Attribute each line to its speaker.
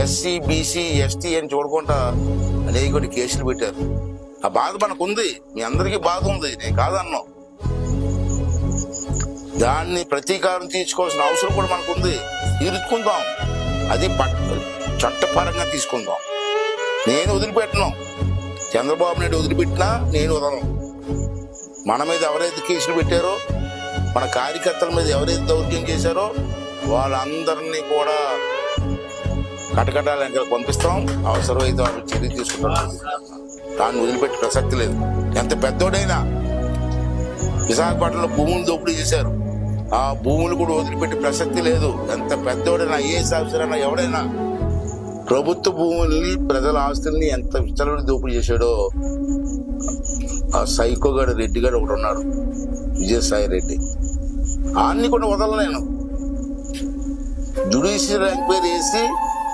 Speaker 1: SC BC ST అని చూడకుండా అనేక కేసులు పెట్టారు. ఆ బాధ మనకుంది, మీ అందరికీ బాధ ఉంది, నేను కాదన్నా. దాన్ని ప్రతీకారం తీర్చుకోవాల్సిన అవసరం కూడా మనకుంది, తీర్చుకుందాం. అది చట్టపరంగా తీసుకుందాం. నేను వదిలిపెట్టను, చంద్రబాబు నాయుడు వదిలిపెట్టినా నేను వదలను. మన మీద ఎవరైతే కేసులు పెట్టారో, మన కార్యకర్తల మీద ఎవరైతే దౌర్జన్యం చేశారో వాళ్ళందరినీ కూడా కటకటాల పంపిస్తాం. అవసరమైతే వాళ్ళు చర్య తీసుకుంటాం. దాన్ని వదిలిపెట్టే ప్రసక్తి లేదు. ఎంత పెద్దోడైనా విశాఖపట్నంలో భూములు దోపిడీ చేశారు, ఆ భూములు కూడా వదిలిపెట్టే ప్రసక్తి లేదు. ఎంత పెద్దోడైనా, ఐఏఎస్ ఆఫీసర్ అయినా, ఎవడైనా ప్రభుత్వ భూముల్ని, ప్రజల ఆస్తుల్ని ఎంత విచ్చలవిడి దోపిడీ చేశాడో ఆ సైకోగాడు రెడ్డి గారు ఒకడు ఉన్నాడు, విజయసాయి రెడ్డి. అన్ని కూడా వదలను నేను. జ్యుడిషియల్ ఎంక్వైరీ చేసి